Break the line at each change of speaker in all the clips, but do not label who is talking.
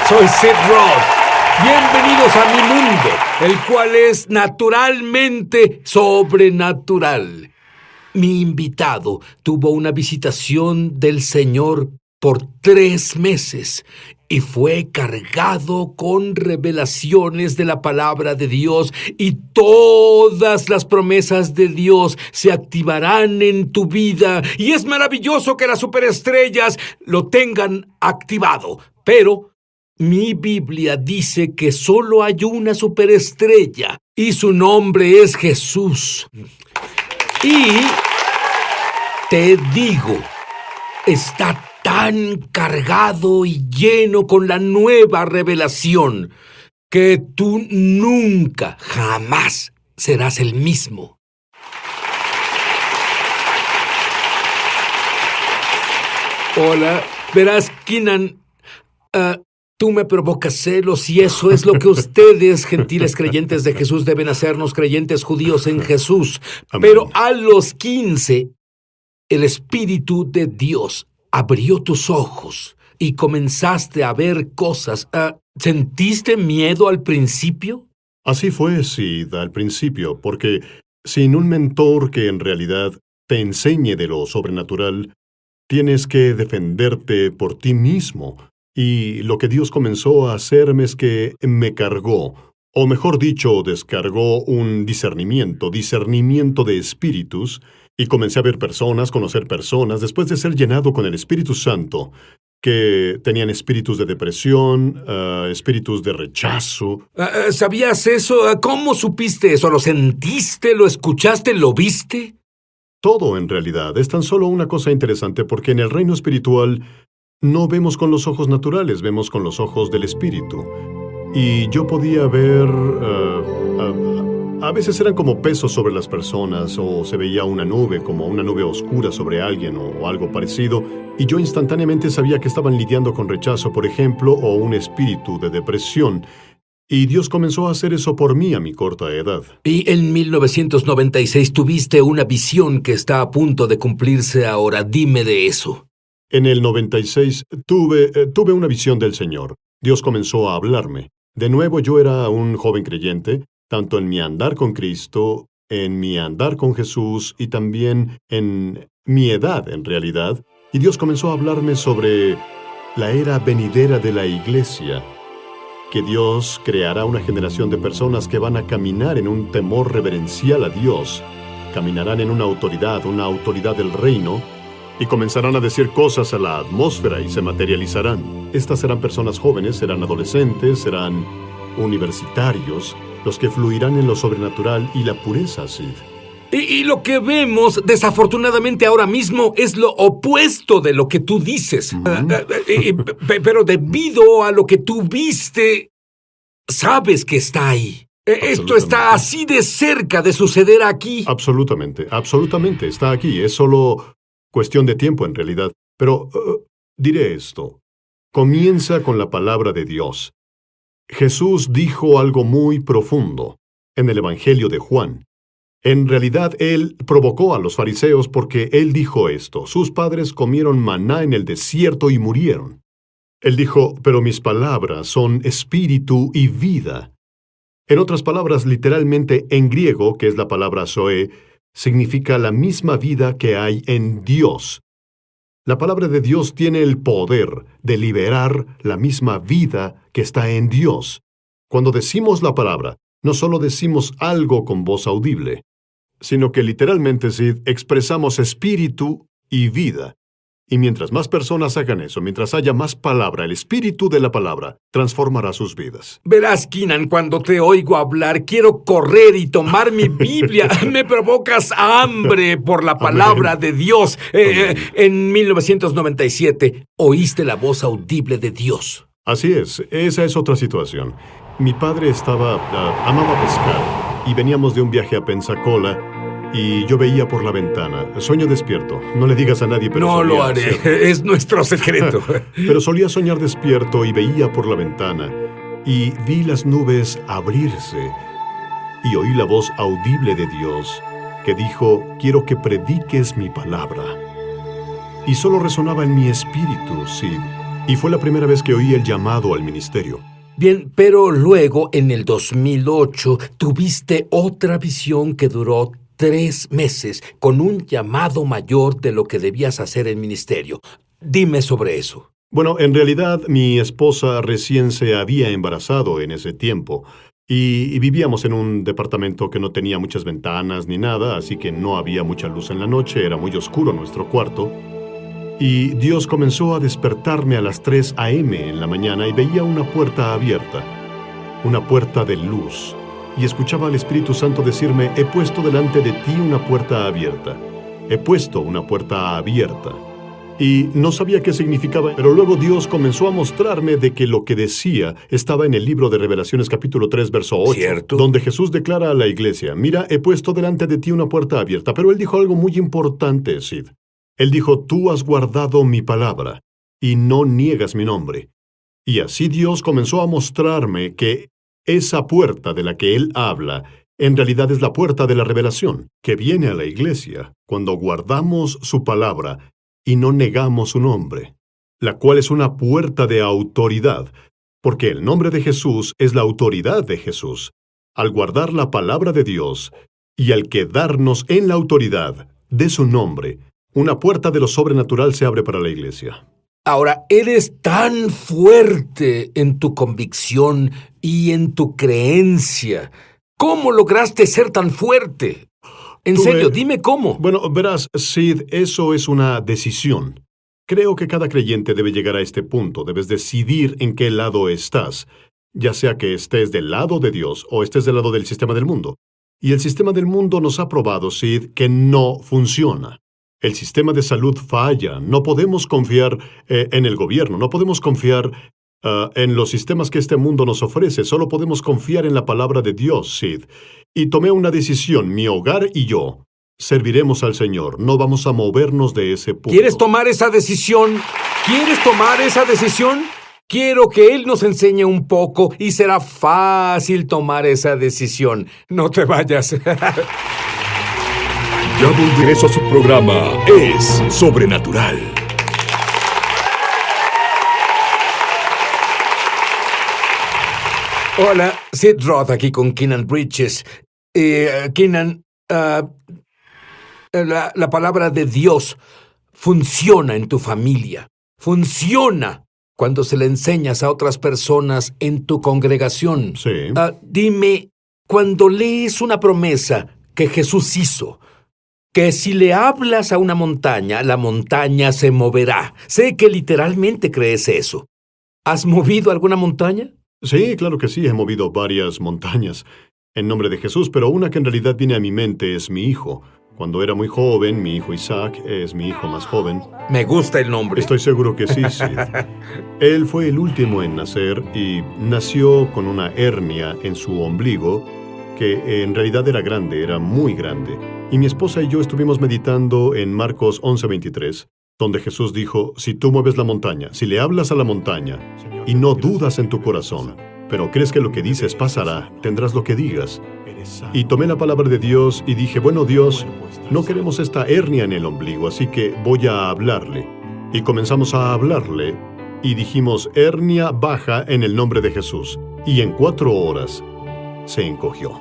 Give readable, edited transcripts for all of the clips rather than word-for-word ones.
Soy Sid Roth. Bienvenidos a mi mundo, el cual es naturalmente sobrenatural. Mi invitado tuvo una visitación del Señor por 3 meses y fue cargado con revelaciones de la palabra de Dios, y todas las promesas de Dios se activarán en tu vida, y es maravilloso que las superestrellas lo tengan activado, pero mi Biblia dice que solo hay una superestrella y su nombre es Jesús. Y te digo, está tan cargado y lleno con la nueva revelación que tú nunca, jamás serás el mismo. Hola, verás, Keenan, tú me provocas celos, y eso es lo que ustedes, gentiles creyentes de Jesús, deben hacernos, creyentes judíos en Jesús.
Amén.
Pero a los 15, el Espíritu de Dios abrió tus ojos y comenzaste a ver cosas. ¿Sentiste miedo al principio?
Así fue, Sid, al principio, porque sin un mentor que en realidad te enseñe de lo sobrenatural, tienes que defenderte por ti mismo. Y lo que Dios comenzó a hacerme es que me cargó, o mejor dicho, descargó un discernimiento de espíritus, y comencé a ver personas, conocer personas, después de ser llenado con el Espíritu Santo, que tenían espíritus de depresión, espíritus de rechazo.
¿Sabías eso? ¿Cómo supiste eso? ¿Lo sentiste? ¿Lo escuchaste? ¿Lo viste?
Todo, en realidad, es tan solo una cosa interesante, porque en el reino espiritual no vemos con los ojos naturales, vemos con los ojos del Espíritu. Y yo podía ver... a veces eran como pesos sobre las personas, o se veía una nube, como una nube oscura sobre alguien, o algo parecido, y yo instantáneamente sabía que estaban lidiando con rechazo, por ejemplo, o un espíritu de depresión. Y Dios comenzó a hacer eso por mí a mi corta edad.
Y en 1996 tuviste una visión que está a punto de cumplirse ahora. Dime de eso.
En el 96 tuve una visión del Señor. Dios comenzó a hablarme. De nuevo, yo era un joven creyente, tanto en mi andar con Cristo, en mi andar con Jesús y también en mi edad, en realidad. Y Dios comenzó a hablarme sobre la era venidera de la iglesia, que Dios creará una generación de personas que van a caminar en un temor reverencial a Dios, caminarán en una autoridad del reino, y comenzarán a decir cosas a la atmósfera y se materializarán. Estas serán personas jóvenes, serán adolescentes, serán universitarios, los que fluirán en lo sobrenatural y la pureza, Sid.
Y lo que vemos, desafortunadamente ahora mismo, es lo opuesto de lo que tú dices. Pero debido a lo que tú viste, sabes que está ahí. Esto está así de cerca de suceder aquí.
Absolutamente, está aquí. Es solo cuestión de tiempo, en realidad. Pero diré esto. Comienza con la palabra de Dios. Jesús dijo algo muy profundo en el Evangelio de Juan. En realidad, Él provocó a los fariseos porque Él dijo esto: sus padres comieron maná en el desierto y murieron. Él dijo, pero mis palabras son espíritu y vida. En otras palabras, literalmente en griego, que es la palabra zoe, significa la misma vida que hay en Dios. La palabra de Dios tiene el poder de liberar la misma vida que está en Dios. Cuando decimos la palabra, no solo decimos algo con voz audible, sino que literalmente, Sid, expresamos espíritu y vida. Y mientras más personas hagan eso, mientras haya más palabra, el espíritu de la palabra transformará sus vidas.
Verás, Keenan, cuando te oigo hablar, quiero correr y tomar mi Biblia. Me provocas hambre por la palabra de Dios. En 1997, oíste la voz audible de Dios.
Así es, esa es otra situación. Mi padre amaba pescar, y veníamos de un viaje a Pensacola, y yo veía por la ventana. Sueño despierto. No le digas a nadie, pero
no lo haré. Es nuestro secreto.
Pero solía soñar despierto y veía por la ventana. Y vi las nubes abrirse. Y oí la voz audible de Dios que dijo, quiero que prediques mi palabra. Y solo resonaba en mi espíritu, Sid. Y fue la primera vez que oí el llamado al ministerio.
Bien, pero luego, en el 2008, tuviste otra visión que duró 3 meses, con un llamado mayor de lo que debías hacer en ministerio. Dime sobre eso.
Bueno, en realidad mi esposa recién se había embarazado en ese tiempo y vivíamos en un departamento que no tenía muchas ventanas ni nada, así que no había mucha luz en la noche, era muy oscuro nuestro cuarto. Y Dios comenzó a despertarme a las 3 a.m. en la mañana y veía una puerta abierta, una puerta de luz. Y escuchaba al Espíritu Santo decirme, he puesto delante de ti una puerta abierta. He puesto una puerta abierta. Y no sabía qué significaba, pero luego Dios comenzó a mostrarme de que lo que decía estaba en el libro de Revelaciones capítulo 3, verso 8,
¿Cierto?
donde Jesús declara a la iglesia, mira, he puesto delante de ti una puerta abierta. Pero él dijo algo muy importante, Sid. Él dijo, tú has guardado mi palabra y no niegas mi nombre. Y así Dios comenzó a mostrarme que esa puerta de la que Él habla, en realidad es la puerta de la revelación, que viene a la iglesia cuando guardamos su palabra y no negamos su nombre, la cual es una puerta de autoridad, porque el nombre de Jesús es la autoridad de Jesús. Al guardar la palabra de Dios y al quedarnos en la autoridad de su nombre, una puerta de lo sobrenatural se abre para la iglesia.
Ahora, eres tan fuerte en tu convicción y en tu creencia. ¿Cómo lograste ser tan fuerte? En serio, dime cómo.
Bueno, verás, Sid, eso es una decisión. Creo que cada creyente debe llegar a este punto. Debes decidir en qué lado estás, ya sea que estés del lado de Dios o estés del lado del sistema del mundo. Y el sistema del mundo nos ha probado, Sid, que no funciona. El sistema de salud falla. No podemos confiar en el gobierno, no podemos confiar en los sistemas que este mundo nos ofrece. Solo podemos confiar en la palabra de Dios, Sid. Y tomé una decisión, mi hogar y yo serviremos al Señor. No vamos a movernos de ese punto.
¿Quieres tomar esa decisión? ¿Quieres tomar esa decisión? Quiero que Él nos enseñe un poco y será fácil tomar esa decisión. No te vayas.
Ya volveremos a su programa Es Sobrenatural.
Hola, Sid Roth aquí con Keenan Bridges. Keenan, la palabra de Dios funciona en tu familia. Funciona cuando se le enseñas a otras personas en tu congregación.
Sí.
Dime, cuando lees una promesa que Jesús hizo, que si le hablas a una montaña, la montaña se moverá. Sé que literalmente crees eso. ¿Has movido alguna montaña?
Sí, claro que sí, he movido varias montañas en nombre de Jesús, pero una que en realidad viene a mi mente es mi hijo. Cuando era muy joven, mi hijo Isaac es mi hijo más joven.
Me gusta el nombre.
Estoy seguro que sí, Sid. Él fue el último en nacer y nació con una hernia en su ombligo que en realidad era grande, era muy grande. Y mi esposa y yo estuvimos meditando en Marcos 11:23, donde Jesús dijo, si tú mueves la montaña, si le hablas a la montaña y no dudas en tu corazón, pero crees que lo que dices pasará, tendrás lo que digas. Y tomé la palabra de Dios y dije, bueno, Dios, no queremos esta hernia en el ombligo, así que voy a hablarle. Y comenzamos a hablarle y dijimos, hernia baja en el nombre de Jesús. Y en 4 horas se encogió.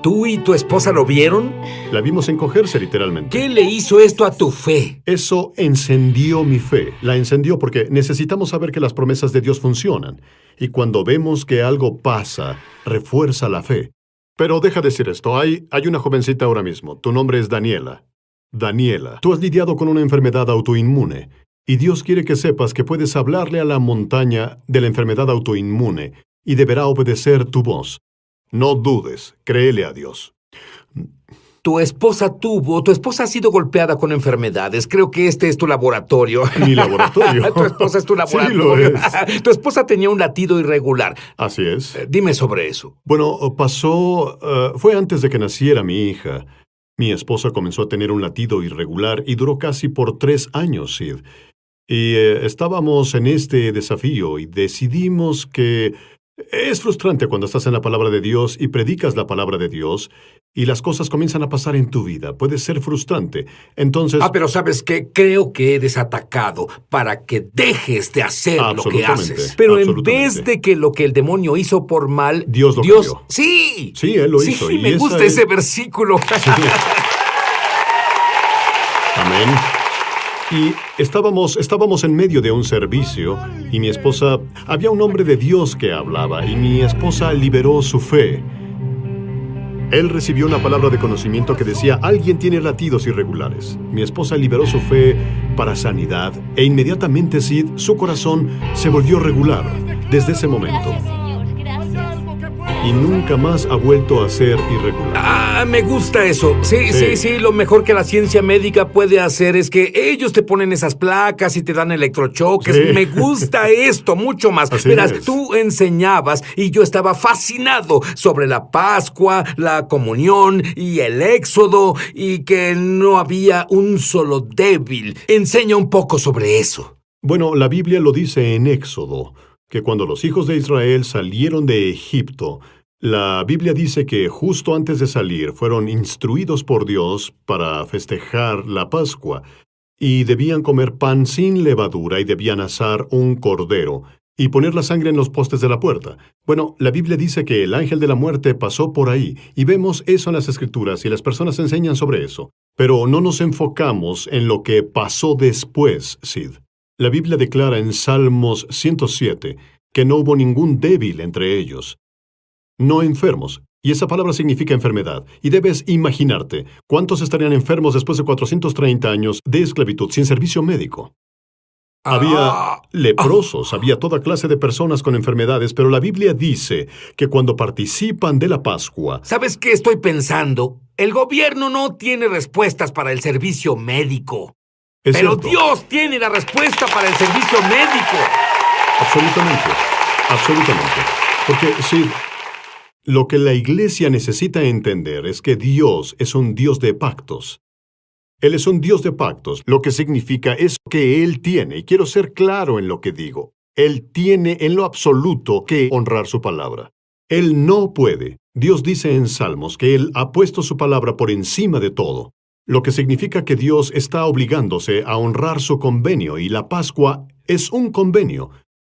¿Tú y tu esposa lo vieron?
La vimos encogerse literalmente.
¿Qué le hizo esto a tu fe?
Eso encendió mi fe. La encendió porque necesitamos saber que las promesas de Dios funcionan. Y cuando vemos que algo pasa, refuerza la fe. Pero deja de decir esto. Hay una jovencita ahora mismo. Tu nombre es Daniela. Daniela, tú has lidiado con una enfermedad autoinmune. Y Dios quiere que sepas que puedes hablarle a la montaña de la enfermedad autoinmune y deberá obedecer tu voz. No dudes, créele a Dios.
Tu esposa ha sido golpeada con enfermedades. Creo que este es tu laboratorio.
Mi laboratorio.
Tu esposa es tu laboratorio.
Sí, lo es.
Tu esposa tenía un latido irregular.
Así es.
Dime sobre eso.
Bueno, fue antes de que naciera mi hija. Mi esposa comenzó a tener un latido irregular y duró casi por 3 años, Sid. Y estábamos en este desafío y decidimos que Es frustrante cuando estás en la palabra de Dios y predicas la palabra de Dios y las cosas comienzan a pasar en tu vida. Puede ser frustrante. Entonces...
Pero ¿sabes qué? Creo que eres atacado para que dejes de hacer lo que haces. Pero en vez de que lo que el demonio hizo por mal...
Dios lo cambió.
¡Sí!
Sí, Él lo hizo.
Sí, me gusta ese versículo.
Sí. Amén. Y estábamos en medio de un servicio y mi esposa... Había un hombre de Dios que hablaba y mi esposa liberó su fe. Él recibió una palabra de conocimiento que decía, alguien tiene latidos irregulares. Mi esposa liberó su fe para sanidad e inmediatamente Sid, su corazón, se volvió regular desde ese momento. Y nunca más ha vuelto a ser irregular.
Me gusta eso. Sí. Lo mejor que la ciencia médica puede hacer es que ellos te ponen esas placas y te dan electrochoques. Sí. Me gusta esto mucho más. Verás, tú enseñabas y yo estaba fascinado sobre la Pascua, la comunión y el Éxodo y que no había un solo débil. Enseña un poco sobre eso.
Bueno, la Biblia lo dice en Éxodo, que cuando los hijos de Israel salieron de Egipto, la Biblia dice que justo antes de salir fueron instruidos por Dios para festejar la Pascua y debían comer pan sin levadura y debían asar un cordero y poner la sangre en los postes de la puerta. Bueno, la Biblia dice que el ángel de la muerte pasó por ahí y vemos eso en las Escrituras y las personas enseñan sobre eso. Pero no nos enfocamos en lo que pasó después, Sid. La Biblia declara en Salmos 107 que no hubo ningún débil entre ellos. No enfermos. Y esa palabra significa enfermedad. Y debes imaginarte, ¿cuántos estarían enfermos después de 430 años de esclavitud sin servicio médico? Había leprosos, había toda clase de personas con enfermedades, pero la Biblia dice que cuando participan de la Pascua...
¿Sabes qué estoy pensando? El gobierno no tiene respuestas para el servicio médico. Pero Dios tiene la respuesta para el servicio médico.
Absolutamente. Porque sí, lo que la Iglesia necesita entender es que Dios es un Dios de pactos. Él es un Dios de pactos, lo que significa es que Él tiene, y quiero ser claro en lo que digo, Él tiene en lo absoluto que honrar su palabra. Él no puede. Dios dice en Salmos que Él ha puesto su palabra por encima de todo, lo que significa que Dios está obligándose a honrar su convenio, y la Pascua es un convenio.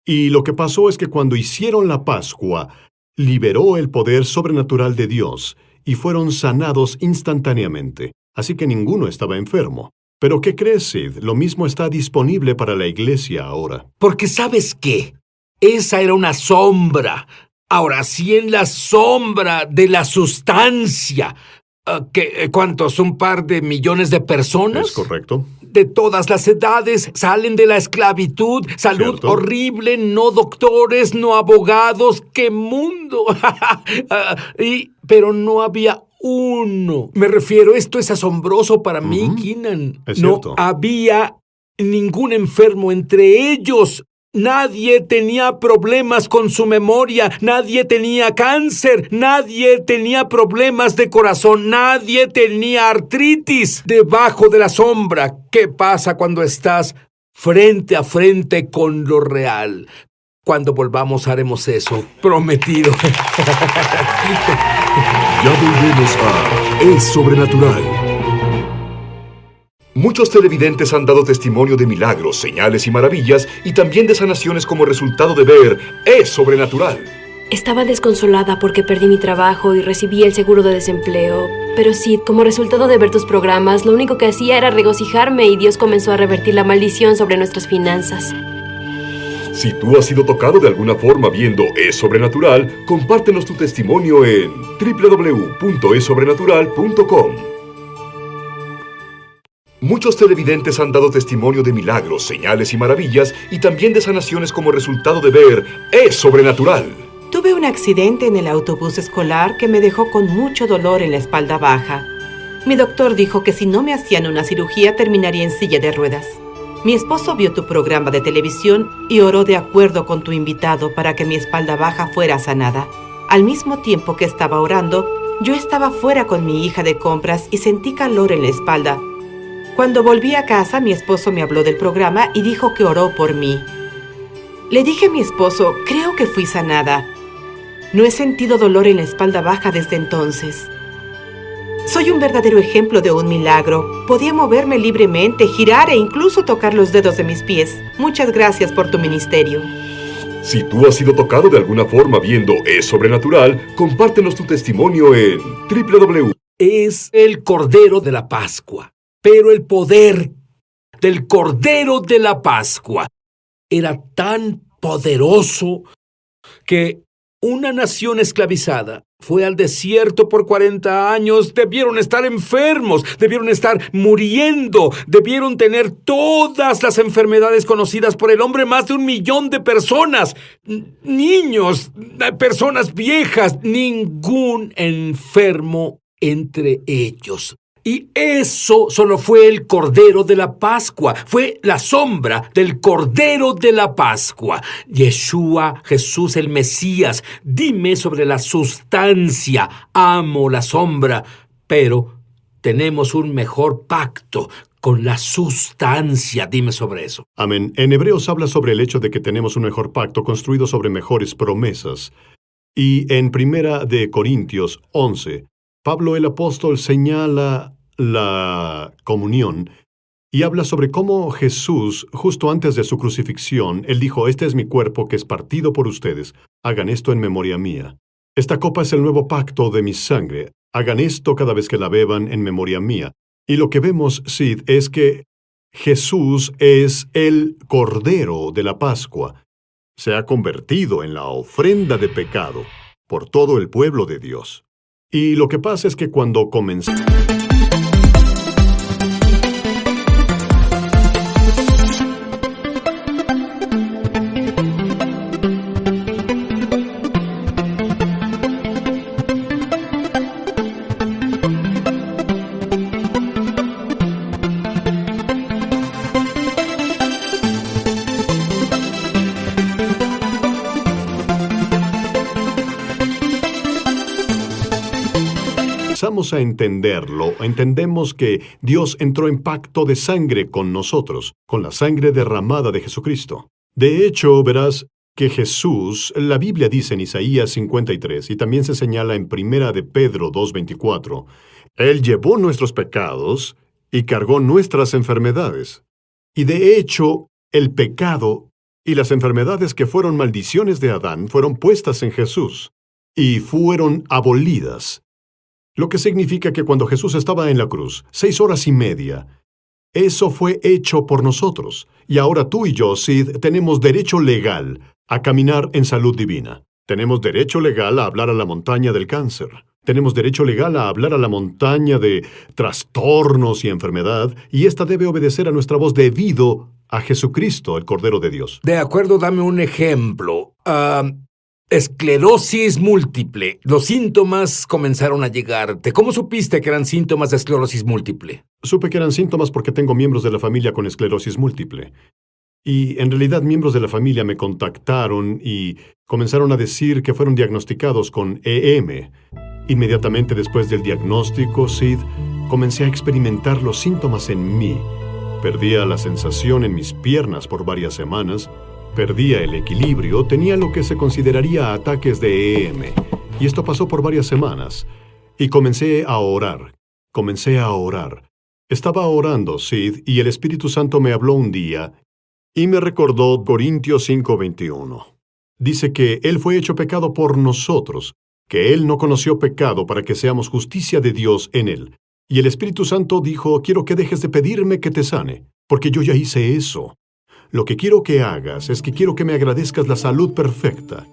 Y lo que pasó es que cuando hicieron la Pascua, liberó el poder sobrenatural de Dios, y fueron sanados instantáneamente. Así que ninguno estaba enfermo. Pero ¿qué crees, Sid? Lo mismo está disponible para la Iglesia ahora.
Porque ¿sabes qué? Esa era una sombra. Ahora sí, en la sombra de la sustancia. ¿Cuántos? ¿Un par de millones de personas?
Es correcto.
De todas las edades, salen de la esclavitud, salud
¿cierto?
Horrible, no doctores, no abogados, ¡qué mundo! Pero no había uno. Me refiero, esto es asombroso para mí, Keenan.
Es cierto.
No había ningún enfermo entre ellos. Nadie tenía problemas con su memoria, nadie tenía cáncer, nadie tenía problemas de corazón, nadie tenía artritis. Debajo de la sombra, ¿qué pasa cuando estás frente a frente con lo real? Cuando volvamos haremos eso, prometido.
Ya volvemos a Es Sobrenatural. Muchos televidentes han dado testimonio de milagros, señales y maravillas, y también de sanaciones como resultado de ver Es Sobrenatural.
Estaba desconsolada porque perdí mi trabajo y recibí el seguro de desempleo. Pero sí, como resultado de ver tus programas, lo único que hacía era regocijarme y Dios comenzó a revertir la maldición sobre nuestras finanzas.
Si tú has sido tocado de alguna forma viendo Es Sobrenatural, compártenos tu testimonio en www.esobrenatural.com. Muchos televidentes han dado testimonio de milagros, señales y maravillas, y también de sanaciones como resultado de ver Es Sobrenatural.
Tuve un accidente en el autobús escolar que me dejó con mucho dolor en la espalda baja. Mi doctor dijo que si no me hacían una cirugía terminaría en silla de ruedas. Mi esposo vio tu programa de televisión y oró de acuerdo con tu invitado para que mi espalda baja fuera sanada. Al mismo tiempo que estaba orando, yo estaba fuera con mi hija de compras y sentí calor en la espalda. Cuando volví a casa, mi esposo me habló del programa y dijo que oró por mí. Le dije a mi esposo, creo que fui sanada. No he sentido dolor en la espalda baja desde entonces. Soy un verdadero ejemplo de un milagro. Podía moverme libremente, girar e incluso tocar los dedos de mis pies. Muchas gracias por tu ministerio.
Si tú has sido tocado de alguna forma viendo Es Sobrenatural, compártenos tu testimonio en www.
Es el Cordero de la Pascua, pero el poder del Cordero de la Pascua era tan poderoso que una nación esclavizada fue al desierto por 40 años. Debieron estar enfermos, debieron estar muriendo, debieron tener todas las enfermedades conocidas por el hombre, más de 1 millón de personas, niños, personas viejas, ningún enfermo entre ellos. Y eso solo fue el Cordero de la Pascua, fue la sombra del Cordero de la Pascua. Yeshua, Jesús el Mesías, dime sobre la sustancia. Amo la sombra, pero tenemos un mejor pacto con la sustancia. Dime sobre eso.
Amén. En Hebreos habla sobre el hecho de que tenemos un mejor pacto construido sobre mejores promesas. Y en 1 Corintios 11, Pablo el apóstol señala la comunión y habla sobre cómo Jesús, justo antes de su crucifixión, él dijo: «Este es mi cuerpo que es partido por ustedes. Hagan esto en memoria mía. Esta copa es el nuevo pacto de mi sangre. Hagan esto cada vez que la beban en memoria mía». Y lo que vemos, Sid, es que Jesús es el Cordero de la Pascua. Se ha convertido en la ofrenda de pecado por todo el pueblo de Dios. Y lo que pasa es que cuando comenzamos... a entenderlo, entendemos que Dios entró en pacto de sangre con nosotros, con la sangre derramada de Jesucristo. De hecho, verás que Jesús, la Biblia dice en Isaías 53, y también se señala en 1 de Pedro 2:24, Él llevó nuestros pecados y cargó nuestras enfermedades. Y de hecho, el pecado y las enfermedades que fueron maldiciones de Adán fueron puestas en Jesús y fueron abolidas. Lo que significa que cuando Jesús estaba en la cruz, 6 horas y media, eso fue hecho por nosotros. Y ahora tú y yo, Sid, tenemos derecho legal a caminar en salud divina. Tenemos derecho legal a hablar a la montaña del cáncer. Tenemos derecho legal a hablar a la montaña de trastornos y enfermedad, y esta debe obedecer a nuestra voz debido a Jesucristo, el Cordero de Dios.
De acuerdo, dame un ejemplo. Esclerosis múltiple. Los síntomas comenzaron a llegarte. ¿Cómo supiste que eran síntomas de esclerosis múltiple?
Supe que eran síntomas porque tengo miembros de la familia con esclerosis múltiple. Y en realidad miembros de la familia me contactaron y comenzaron a decir que fueron diagnosticados con EM. Inmediatamente después del diagnóstico, Sid, comencé a experimentar los síntomas en mí. Perdía la sensación en mis piernas por varias semanas. Perdía el equilibrio, tenía lo que se consideraría ataques de EM. Y esto pasó por varias semanas. Y comencé a orar. Estaba orando, Sid, y el Espíritu Santo me habló un día y me recordó Corintios 5:21. Dice que Él fue hecho pecado por nosotros, que Él no conoció pecado para que seamos justicia de Dios en Él. Y el Espíritu Santo dijo: quiero que dejes de pedirme que te sane, porque yo ya hice eso. Lo que quiero que hagas es que quiero que me agradezcas la salud perfecta.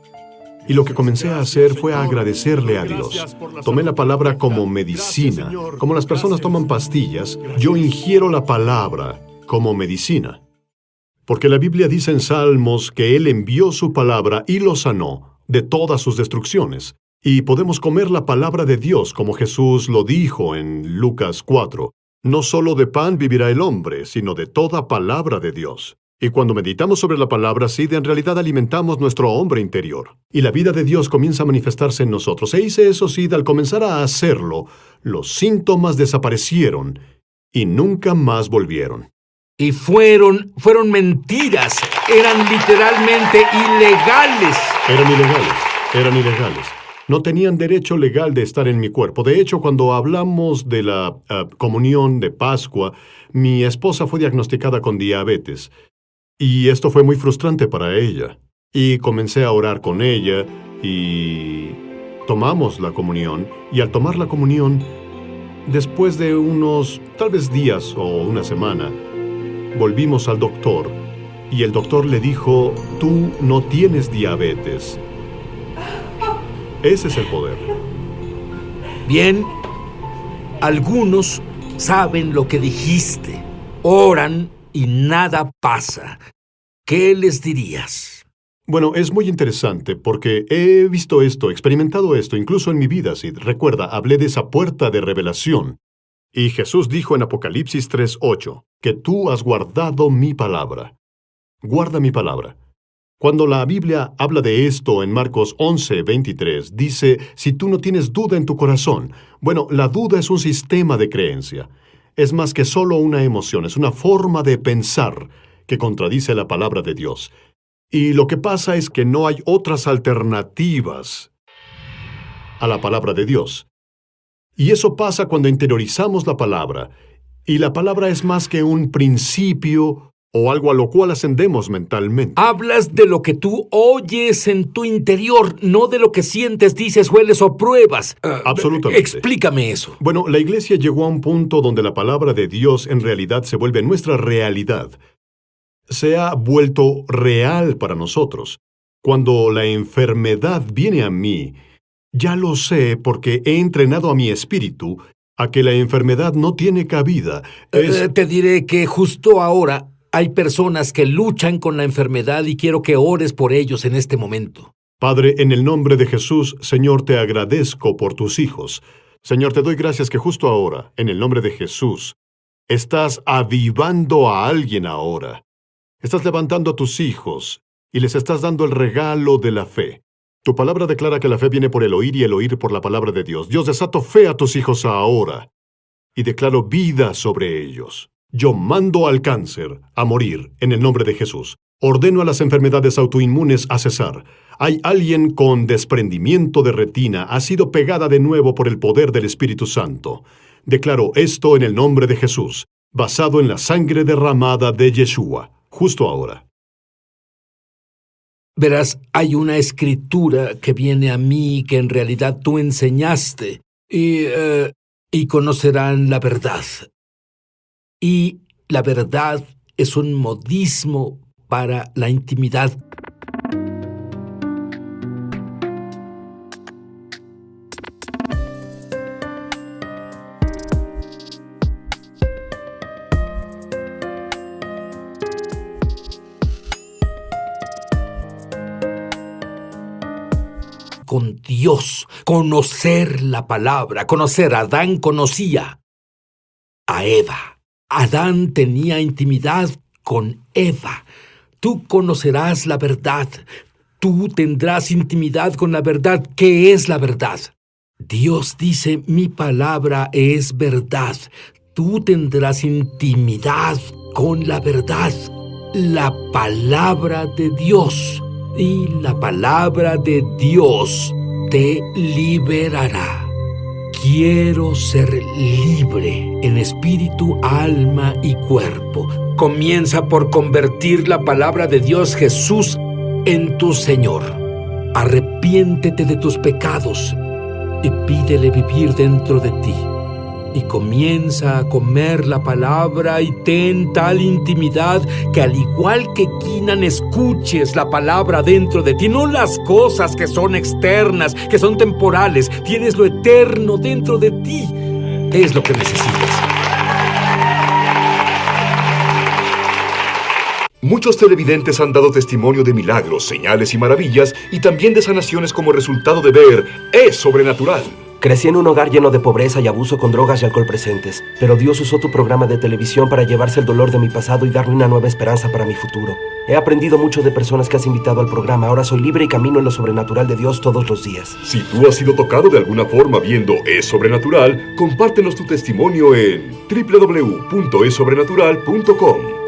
Y lo que comencé a hacer fue agradecerle a Dios. Tomé la palabra como medicina. Como las personas toman pastillas, yo ingiero la palabra como medicina. Porque la Biblia dice en Salmos que Él envió su palabra y lo sanó de todas sus destrucciones. Y podemos comer la palabra de Dios como Jesús lo dijo en Lucas 4. No solo de pan vivirá el hombre, sino de toda palabra de Dios. Y cuando meditamos sobre la palabra, Sid, en realidad alimentamos nuestro hombre interior. Y la vida de Dios comienza a manifestarse en nosotros. E hice eso, Sid, al comenzar a hacerlo, los síntomas desaparecieron y nunca más volvieron.
Y fueron mentiras. Eran literalmente ilegales.
Eran ilegales. eran ilegales. No tenían derecho legal de estar en mi cuerpo. De hecho, cuando hablamos de la comunión de Pascua, mi esposa fue diagnosticada con diabetes. Y esto fue muy frustrante para ella. Y comencé a orar con ella y tomamos la comunión. Y al tomar la comunión, después de unos, tal vez días o una semana, volvimos al doctor. Y el doctor le dijo, tú no tienes diabetes. Ese es el poder.
Bien, algunos saben lo que dijiste, oran y nada pasa. ¿Qué les dirías?
Bueno, es muy interesante porque he visto esto, experimentado esto, incluso en mi vida, Sid. Recuerda, hablé de esa puerta de revelación. Y Jesús dijo en Apocalipsis 3:8, que tú has guardado mi palabra. Guarda mi palabra. Cuando la Biblia habla de esto en Marcos 11:23, dice, si tú no tienes duda en tu corazón. Bueno, la duda es un sistema de creencia. Es más que solo una emoción, es una forma de pensar que contradice la palabra de Dios. Y lo que pasa es que no hay otras alternativas a la palabra de Dios. Y eso pasa cuando interiorizamos la palabra. Y la palabra es más que un principio o algo a lo cual ascendemos mentalmente.
Hablas de lo que tú oyes en tu interior, no de lo que sientes, dices, hueles o pruebas.
Absolutamente.
Explícame eso.
Bueno, la iglesia llegó a un punto donde la palabra de Dios en realidad se vuelve nuestra realidad. Se ha vuelto real para nosotros. Cuando la enfermedad viene a mí, ya lo sé porque he entrenado a mi espíritu a que la enfermedad no tiene cabida.
Te diré que justo ahora hay personas que luchan con la enfermedad y quiero que ores por ellos en este momento.
Padre, en el nombre de Jesús, Señor, te agradezco por tus hijos. Señor, te doy gracias que justo ahora, en el nombre de Jesús, estás avivando a alguien ahora. Estás levantando a tus hijos y les estás dando el regalo de la fe. Tu palabra declara que la fe viene por el oír y el oír por la palabra de Dios. Dios, desato fe a tus hijos ahora y declaro vida sobre ellos. Yo mando al cáncer a morir en el nombre de Jesús. Ordeno a las enfermedades autoinmunes a cesar. Hay alguien con desprendimiento de retina, ha sido pegada de nuevo por el poder del Espíritu Santo. Declaro esto en el nombre de Jesús, basado en la sangre derramada de Yeshua, justo ahora.
Verás, hay una escritura que viene a mí que en realidad tú enseñaste y conocerán la verdad. Y la verdad es un modismo para la intimidad. Con Dios, conocer la palabra, conocer. Adán conocía a Eva. Adán tenía intimidad con Eva. Tú conocerás la verdad. Tú tendrás intimidad con la verdad. ¿Qué es la verdad? Dios dice, mi palabra es verdad. Tú tendrás intimidad con la verdad. La palabra de Dios. Y la palabra de Dios te liberará. Quiero ser libre en espíritu, alma y cuerpo. Comienza por convertir la palabra de Dios Jesús en tu Señor. Arrepiéntete de tus pecados y pídele vivir dentro de ti. Y comienza a comer la palabra y ten tal intimidad que al igual que Quinan escuches la palabra dentro de ti, no las cosas que son externas, que son temporales, tienes lo eterno dentro de ti. Es lo que necesitas.
Muchos televidentes han dado testimonio de milagros, señales y maravillas y también de sanaciones como resultado de ver Es Sobrenatural.
Crecí en un hogar lleno de pobreza y abuso con drogas y alcohol presentes, pero Dios usó tu programa de televisión para llevarse el dolor de mi pasado y darme una nueva esperanza para mi futuro. He aprendido mucho de personas que has invitado al programa. Ahora soy libre y camino en lo sobrenatural de Dios todos los días.
Si tú has sido tocado de alguna forma viendo Es Sobrenatural, compártenos tu testimonio en www.esobrenatural.com.